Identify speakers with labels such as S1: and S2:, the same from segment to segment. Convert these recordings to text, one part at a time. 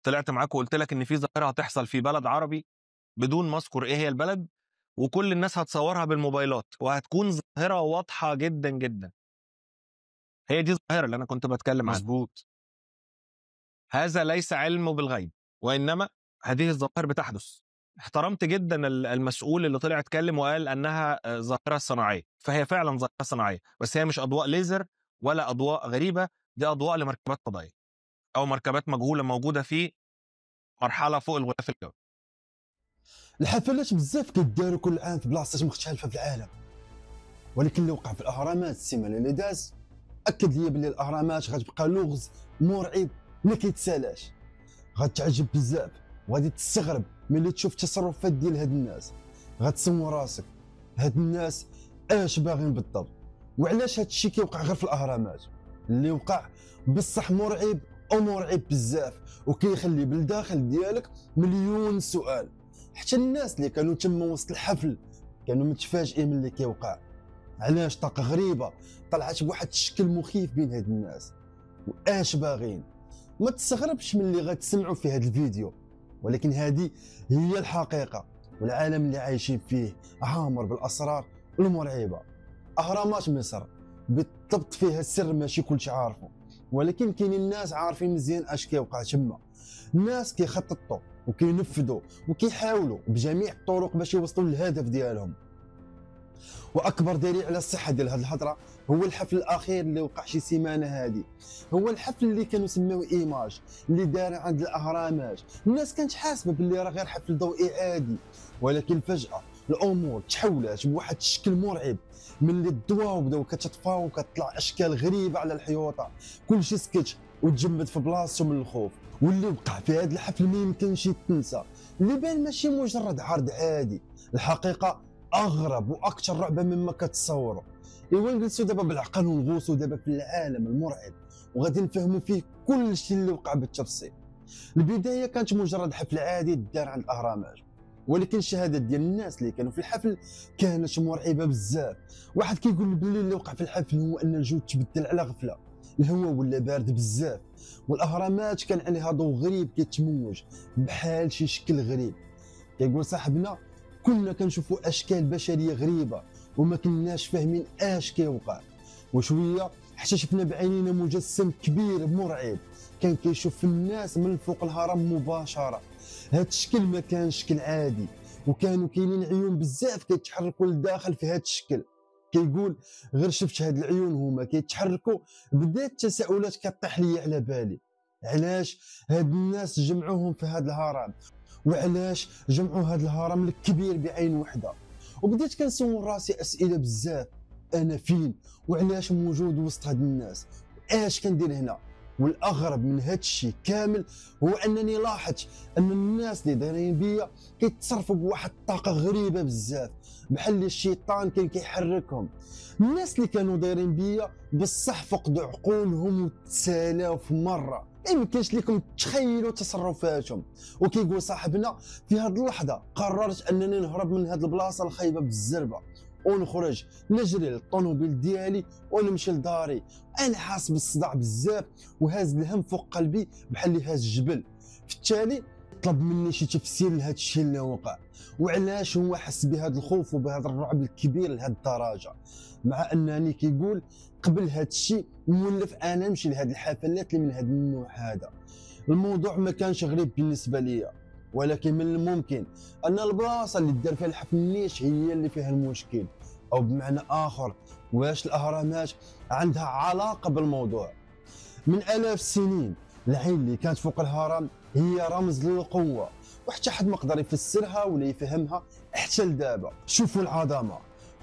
S1: طلعت معاك وقلت لك إن في ظاهرة هتحصل في بلد عربي بدون ما أذكر إيه هي البلد، وكل الناس هتصورها بالموبايلات وهتكون ظاهرة واضحة جدًا، جدًا. هي دي الظاهرة اللي أنا كنت باتكلم عنها.
S2: مضبوط.
S1: هذا ليس علم بالغيب، وإنما هذه الظواهر بتحدث. احترمت جدًا المسؤول اللي طلع اتكلم وقال أنها ظاهرة صناعية، فهي فعلًا ظاهرة صناعية، بس هي مش أضواء ليزر ولا أضواء غريبة، دي أضواء لمركبات فضائية أو مركبات مجهولة موجودة في مرحلة فوق الغلاف الجوي.
S3: الحفلات بزاف كيداروا كل عام في بلاصات مختلفه في العالم، ولكن اللي وقع في الاهرامات السيمانه اللي داز اكد لي بلي الاهرامات غتبقى لغز مرعب ما كيتسالاش. غتعجب بزاف وغادي تستغرب ملي تشوف التصرفات ديال هاد الناس. غتسول راسك هاد الناس اش باغيين بالضبط، وعلاش هاد الشيء كيوقع غير في الاهرامات. اللي وقع بصح مرعب ومرعب بزاف، وكيخلي بالداخل ديالك مليون سؤال. حتى الناس اللي كانوا تما وسط الحفل كانوا متفاجئين من اللي كيوقع. علاش طاقه غريبه طلعت بواحد الشكل مخيف بين هاد الناس، واش باغين؟ ما تستغربش من اللي غتسمعوا في هذا الفيديو، ولكن هذه هي الحقيقه، والعالم اللي عايشين فيه عامر بالاسرار المرعبه. اهرامات مصر بالضبط فيها السر ماشي كلشي عارفه، ولكن كاينين الناس عارفين مزيان اش كيوقع تما. الناس كيخططوا وكينفذوا وكيحاولوا بجميع الطرق باش يوصلوا للهدف ديالهم. واكبر دليل على الصحه ديال هذه الهضره هو الحفل الاخير اللي وقع شي سيمانه هذه. هو الحفل اللي كانوا سموه ايماج اللي دار عند الاهرامات. الناس كانت حاسبه باللي راه غير حفل ضوئي عادي، ولكن فجاه الامور تحولت بواحد الشكل مرعب. ملي الضواو بداو كتطفاو وكتطلع اشكال غريبه على الحيوطه، كلشي سكت وتجمد في بلاصتو من الخوف. واللي وقع في هذا الحفل ما يمكنش يتنسى. اللي بان ماشي مجرد عرض عادي، الحقيقه اغرب واكثر رعبه مما كتصوروا. ايوا نجلسوا دابا بالعقل ونغوصوا دابا في العالم المرعب، وغادي نفهموا فيه كل شيء اللي وقع بالتفصيل. البدايه كانت مجرد حفل عادي دار عند الاهرامات، ولكن الشهادات ديال الناس اللي كانوا في الحفل كانت مرعبه بزاف. واحد كيقول بلي اللي وقع في الحفل هو ان الجو تبدل على غفله، الهواء ولا بارد بزاف، والاهرامات كان عليها ضوء غريب كيتموج بحال شي شكل غريب. كيقول صاحبنا كنا كنشوفوا اشكال بشريه غريبه وما كناش فاهمين اش كيوقع، وشويه حتى شفنا بعينينا مجسم كبير مرعب كان كيشوف الناس من فوق الهرم مباشره. هاد الشكل ما كان شكل عادي، وكانوا كاينين عيون بزاف كيتحركوا لداخل في هاد الشكل. كيقول غير شفت هاد العيون هما كيتحركوا بدات التساؤلات كطيح لي على بالي. علاش هاد الناس جمعوهم في هاد الهرم؟ وعلاش جمعوا هاد الهرم الكبير بعين وحده؟ وبديت كنسول راسي اسئله بزاف. انا فين؟ وعلاش موجود وسط هاد الناس؟ واش كندير هنا؟ والاغرب من هاد الشيء كامل هو انني لاحظت ان الناس اللي دايرين بيا كيتصرفوا بواحد الطاقه غريبه بزاف، بحال اللي الشيطان كان كيحركهم. الناس اللي كانوا دايرين بيا بصح فقدوا عقولهم وتسالاو في مره، ما يمكنش لكم تخيلوا تصرفاتهم. وكيقول صاحبنا في هذه اللحظه قررت انني نهرب من هذه البلاصه الخايبه بالزربه ونخرج نجري للطوموبيل ديالي ونمشي لداري. انا حاس بالصداع بزاف وهاز الهم فوق قلبي بحال اللي هاز الجبل. في التالي طلب مني شي تفسير لهذا الشيء اللي وقع، وعلاش هو حس بهذا الخوف وبهذا الرعب الكبير لهذه الدرجه. مع انني كيقول قبل هذا الشيء مولف انا نمشي لهذه الحفلات اللي من هذا النوع هذا. الموضوع ما كانش غريب بالنسبه ليا، ولكن من الممكن ان البلاصه اللي دار فيها الحفل نيش هي اللي فيها المشكل، او بمعنى اخر واش الاهرامات عندها علاقه بالموضوع. من الاف السنين العين اللي كانت فوق الهرم هي رمز للقوه، وحتى حد ما قدر يفسرها ولا يفهمها حتى لدابا. شوفوا العظمه،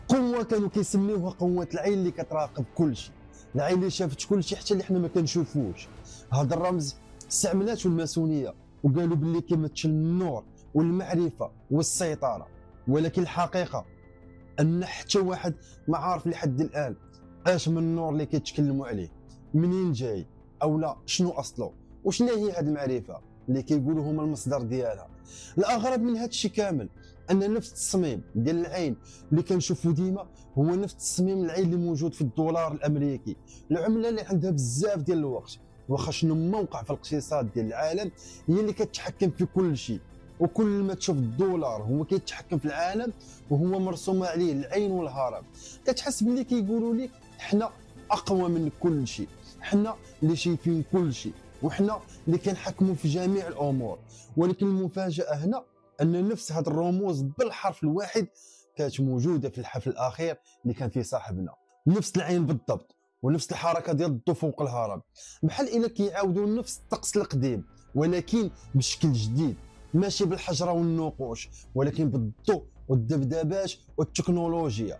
S3: قوه كانوا كيسميوها قوه العين اللي كتراقب كل شيء، العين اللي شافت كل شيء حتى اللي حنا ما كنشوفوش. هذا الرمز استعملته الماسونيه وقالوا باللي كيمثل النور والمعرفه والسيطره، ولكن الحقيقه ان حتى واحد ما عارف لحد الان اش من النور اللي كيتكلموا عليه، منين جاي، او لا شنو اصله، وشنو هي هذه المعرفه اللي كيقولوا هما المصدر ديالها. الاغرب من هذا الشيء كامل ان نفس التصميم ديال العين اللي كنشوفو ديما هو نفس تصميم العين اللي موجود في الدولار الامريكي، العمله اللي عندها بزاف ديال الوقت. واخا شنو موقع في الاقتصاد ديال العالم هي اللي كتحكم في كل شيء، وكل ما تشوف الدولار هو كيتحكم في العالم وهو مرسوم عليه العين والهرم، كتحس باللي كيقولوا لك حنا اقوى من كل شيء، حنا اللي شايفين كل شيء، وحنا اللي كنحكموا في جميع الامور. ولكن المفاجاه هنا ان نفس هاد الرموز بالحرف الواحد كانت موجوده في الحفل الاخير اللي كان فيه صاحبنا، نفس العين بالضبط ونفس الحركه ديال الضو فوق الهرم، بحال الا كيعاودوا نفس الطقس القديم ولكن بشكل جديد، ماشي بالحجره والنقوش ولكن بالضوء والدبدبات والتكنولوجيا.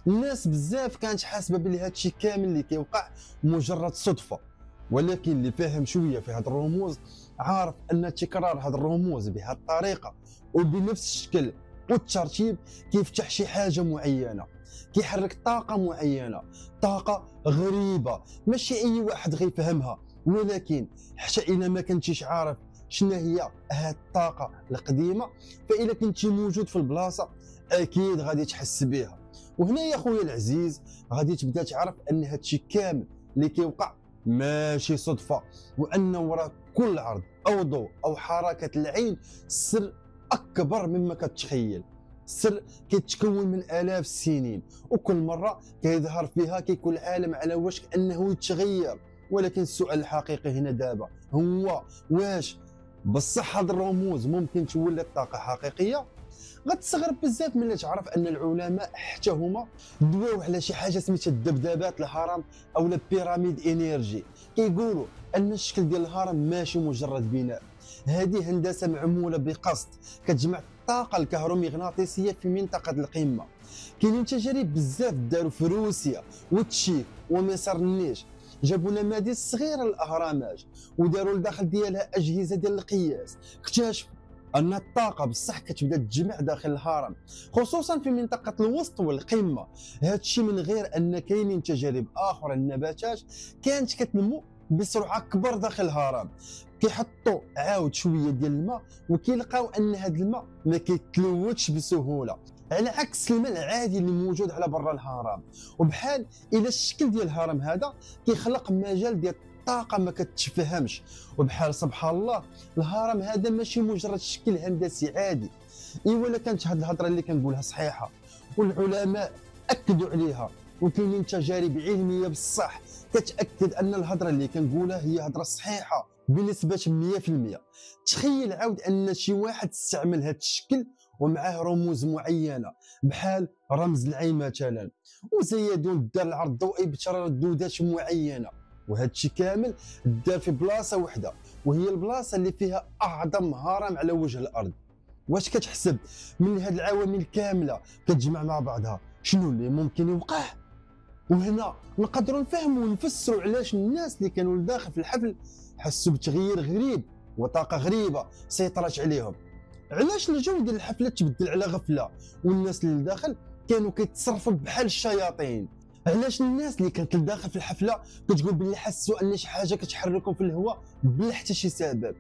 S3: الناس بزاف كانت حاسبه بلي هادشي كامل اللي كيوقع مجرد صدفه، ولكن اللي فاهم شويه في هاد الرموز عارف ان تكرار هاد الرموز بهاد الطريقه وبنفس الشكل والترتيب كيفتح شي حاجه معينه، كيحرك طاقه معينه، طاقه غريبه ماشي اي واحد غيفهمها. ولكن حتى الا ما كنتيش عارف شنو هي هاد الطاقه القديمه، فاذا كنتي موجود في البلاصه اكيد غادي تحس بها. وهنا يا خويا العزيز غادي تبدا تعرف ان هادشي كامل اللي كيوقع ماشي صدفه، وان وراء كل عرض او ضوء او حركه العين سر اكبر مما كتخيل، سر كيتكون من الاف السنين، وكل مره كيظهر فيها كيكون العالم على وشك انه يتغير. ولكن السؤال الحقيقي هنا دابا هو واش بصح هاد الرموز ممكن تولي طاقه حقيقيه؟ غتستغرب بزاف ملي تعرف ان العلماء حتى هما دواو على شي حاجه سميتها الدبدبات الهرم او البيراميد انرجي. كيقولوا ان الشكل ديال الهرم ماشي مجرد بناء، هذه هندسه معموله بقصد كتجمع الطاقه الكهرومغناطيسيه في منطقه القمه. كاينين تجارب بزاف داروا في روسيا والتشيك ومصر النيش، جابوا نماذج صغيره للاهرامات وداروا لداخل ديالها اجهزه ديال القياس، اكتشفوا ان الطاقه بصح كتبدا تجمع داخل الهرم خصوصا في منطقه الوسط والقمه. هذا الشيء من غير ان كاينين تجارب اخرى النباتات كانت كتنمو بسرعه اكبر داخل الهرم، كيحطوا عاود شويه ديال الماء وكيلقاو ان هذا الماء ما كيتلوثش بسهوله على عكس الماء العادي اللي موجود على برا الهرم. وبحال الى الشكل ديال الهرم هذا كيخلق مجال ديال الطاقه ما كتفهمش، وبحال سبحان الله الهرم هذا ماشي مجرد شكل هندسي عادي. ولا كانت هذه الهضره اللي كنقولها صحيحه والعلماء اكدوا عليها، وكاينين تجارب علميه بصح كتاكد ان الهضره اللي كنقولها هي هضره صحيحه بنسبه 100%. تخيل عاود ان شي واحد استعمل هذا الشكل ومعاه رموز معينه بحال رمز العين مثلا، وزيدوا دار العرض الضوئي بترددات معينه، وهذا الشيء كامل دار في بلاصه وحده وهي البلاصه اللي فيها اعظم هرم على وجه الارض. واش كتحسب من هذه العوامل كامله كتجمع مع بعضها شنو اللي ممكن يوقع؟ وهنا نقدروا نفهموا ونفسروا علاش الناس اللي كانوا لداخل في الحفل حسوا بتغيير غريب وطاقه غريبه سيطرت عليهم. علاش الجو ديال الحفله تبدل على غفله والناس اللي داخل كانوا كيتصرفوا بحال الشياطين؟ علاش الناس اللي كانت لداخل في الحفله كتقول بلي حسوا ان شي حاجه كتحركهم في الهواء بلا حتى شي سبب؟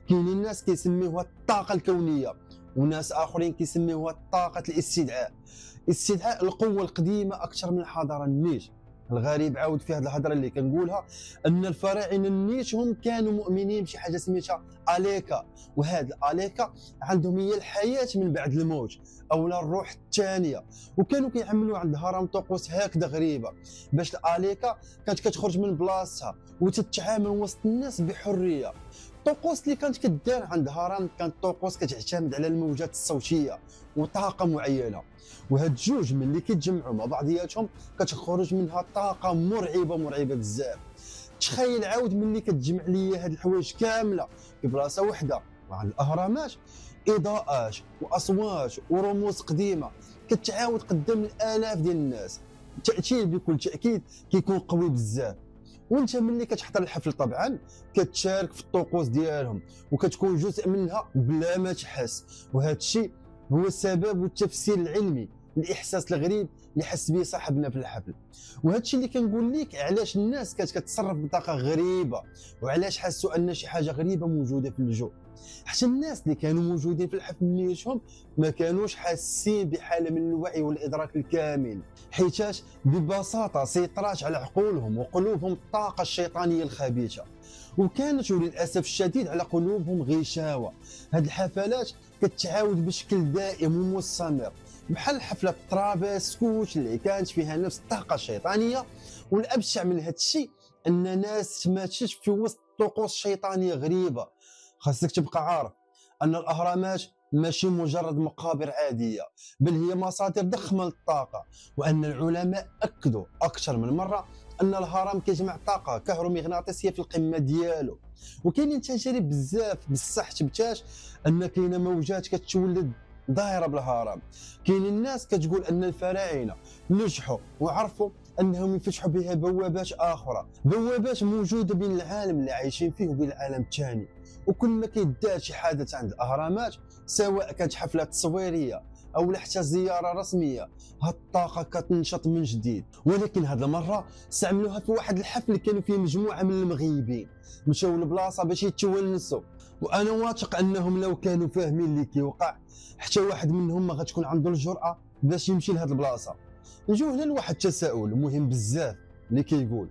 S3: كاينين ناس كيسميوها الطاقه الكونيه، وناس اخرين كيسميوها طاقه الاستدعاء، استدعاء القوه القديمه اكثر من الحضاره النيش. الغريب عاود في هذه الهضره اللي كنقولها ان الفراعنه النيش هم كانوا مؤمنين بشي حاجه سميتها اليكا، وهذا الاليكا عندهم هي الحياه من بعد الموت او الروح الثانيه، وكانوا كيعملوا عند الهرم طقوس هكذا غريبه باش الاليكا كانت كتخرج من بلاصتها وتتعامل وسط الناس بحريه. الطقوس اللي كانت كدار عند الهرم كانت طقوس كتعتمد على الموجات الصوتيه وطاقه معينه، وهاد الجوج ملي كيتجمعوا مع بعضياتهم كتخرج منها طاقه مرعبه بزاف. تخيل عاود ملي كتجمع ليا هاد الحوايج كامله في بلاصه وحده وعند الاهرامات، اضاءات واصوات ورموز قديمه كتعاود قدام الالاف ديال الناس، التاثير بكل تاكيد كيكون قوي بزاف. وانت ملي كتحضر الحفل طبعا كتشارك في الطقوس ديالهم وكتكون جزء منها بلا ما تحس، وهذا الشيء هو السبب والتفسير العلمي الاحساس الغريب اللي حس به صاحبنا في الحفل. وهذا الشيء اللي كنقول لك علاش الناس كانت كتصرف بطاقه غريبه، وعلاش حسوا ان شي حاجه غريبه موجوده في الجو. حتى الناس اللي كانوا موجودين في الحفل نيتهم ما كانوش حاسين بحاله من الوعي والادراك الكامل، حيتاش ببساطه سيطرات على عقولهم وقلوبهم الطاقه الشيطانيه الخبيثه، وكانت وللاسف الشديد على قلوبهم غشاوه. هاد الحفلات كتعاود بشكل دائم ومستمر، بحال حفله ترافيسكوت اللي كانت فيها نفس الطاقه الشيطانيه. والابشع من هاد الشيء ان ناس تماتت في وسط طقوس شيطانيه غريبه. خاصك تبقى عارف ان الاهرامات ماشي مجرد مقابر عاديه، بل هي مصادر ضخمه للطاقه، وان العلماء اكدوا اكثر من مره ان الهرم كيجمع طاقه كهرومغناطيسيه في القمه ديالو. وكاينين تجارب بزاف بصح تبتاش ان كاينه موجات كتولد دايره بالهرم. كاين الناس كتقول ان الفراعنه نجحوا وعرفوا انهم يفتحوا بها بوابات اخرى، بوابات موجوده بين العالم اللي عايشين فيه وبين العالم الثاني. وكل ما كيدار شي حدث عند الاهرامات، سواء كانت حفله تصويريه او حتى زياره رسميه، هاد الطاقه كتنشط من جديد. ولكن هاد المره استعملوها في واحد الحفل كانوا فيه مجموعه من المغيبين مشاو لبلاصه باش يتونسوا، وانا واثق انهم لو كانوا فاهمين اللي كيوقع حتى واحد منهم ما غتكون عنده الجرأه باش يمشي لهاد البلاصه. نجيو هنا لواحد التساؤل مهم بزاف اللي كيقول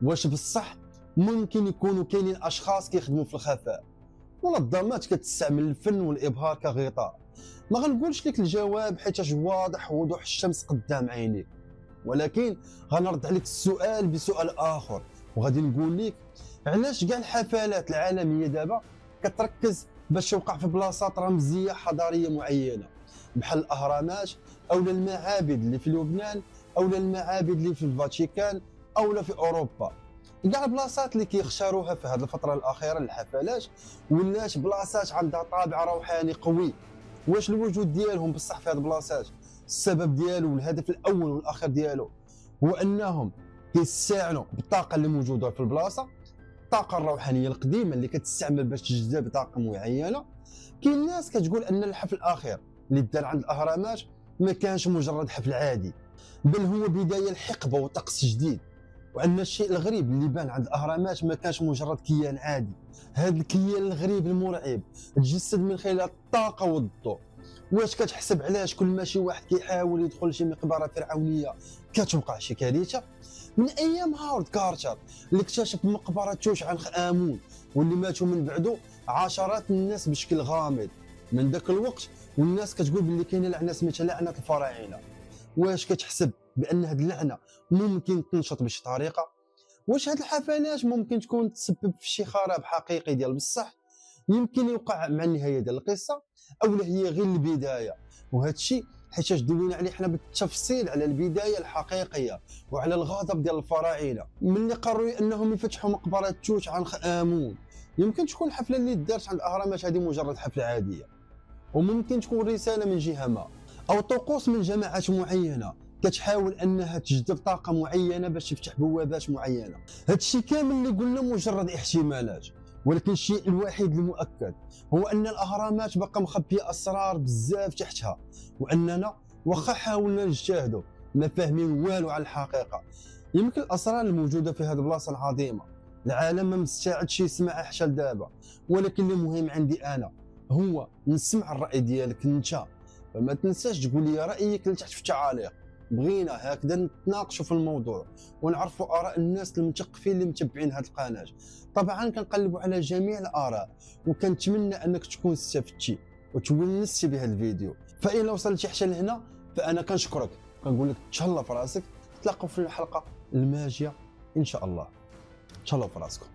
S3: واش بصح ممكن يكونوا كاينين اشخاص كيخدموا في الخفاء، منظمات كتستعمل الفن والابهار كغطاء؟ ما غنقولش لك الجواب حيت واضح وضوح الشمس قدام عينيك، ولكن غنرد عليك السؤال بسؤال اخر، وغادي نقول لك علاش كاع الحفلات العالميه دابا كتركز باش توقع في بلاصات رمزيه حضاريه معينه، بحال الاهرامات او المعابد اللي في لبنان او المعابد اللي في الفاتيكان او في اوروبا. كاع البلاصات اللي كيختاروها في هذه الفتره الاخيره للحفلات ولات بلاصات عندها طابع روحاني قوي. واش الوجود ديالهم بصح في هذه البلاصات السبب ديالو والهدف الاول والاخير ديالو هو انهم كيستعانوا بالطاقه اللي موجوده في البلاصه، الطاقه الروحانيه القديمه اللي كتستعمل باش تجذب طاقه معينه. كاين ناس كتقول ان الحفل الاخير اللي دار عند الاهرامات ما كانش مجرد حفل عادي، بل هو بدايه الحقبه وطقس جديد، وان الشيء الغريب اللي بان عند الاهرامات ما كانش مجرد كيان عادي. هذا الكيان الغريب المرعب تجسد من خلال الطاقه والضوء. واش كتحسب علاش كل ما شي واحد كيحاول يدخل لشي مقبره فرعونيه كتوقع شي كارثه؟ من ايام هاورد كارتر اللي اكتشف مقبره توش عنخ امون واللي ماتوا من بعده عشرات الناس بشكل غامض، من ذاك الوقت والناس كتقول باللي كاينه لعنه سميتها لعنه الفراعنه. واش كتحسب بان هذه اللعنه ممكن تنشط بشي طريقه؟ واش هاد الحفلات ممكن تكون تسبب في شي خراب حقيقي ديال بصح يمكن يوقع مع النهايه ديال القصه، او لا هي غير البدايه؟ وهذا الشيء حيت دوينا عليه حنا بالتفصيل على البدايه الحقيقيه وعلى الغضب ديال الفراعنه ملي قرروا انهم يفتحوا مقبره توت عنخ امون. يمكن تكون الحفله اللي دارت عند الاهرامات هذه مجرد حفله عاديه، وممكن تكون رساله من جهه ما، او طقوس من جماعات معينه كتحاول انها تجذب طاقه معينه باش تفتح بوابات معينه. هذا الشيء كامل اللي قلنا مجرد احتمالات، ولكن الشيء الوحيد المؤكد هو ان الاهرامات بقى مخبيه اسرار بزاف تحتها، واننا واخا حاولنا نجتهدوا ما فاهمين والو على الحقيقه. يمكن الاسرار الموجوده في هذه البلاصه العظيمه العالم ما مستعدش يسمعها حتى لدابا، ولكن المهم عندي انا هو نسمع الراي ديالك انت، فما تنساش تقول لي رايك لتحت في التعاليق. بغينا هكذا نتناقشوا في الموضوع ونعرفوا اراء الناس المثقفين اللي متبعين هذه القناه. طبعا كنقلبوا على جميع الاراء، وكنتمنى انك تكون استفدتي وتونستي بهذا الفيديو. فإلا وصلتي حتى لهنا فانا كنشكرك، كنقول لك تهلا في راسك. نتلاقاو في الحلقه الماجيه ان شاء الله. تهلاو في راسكم.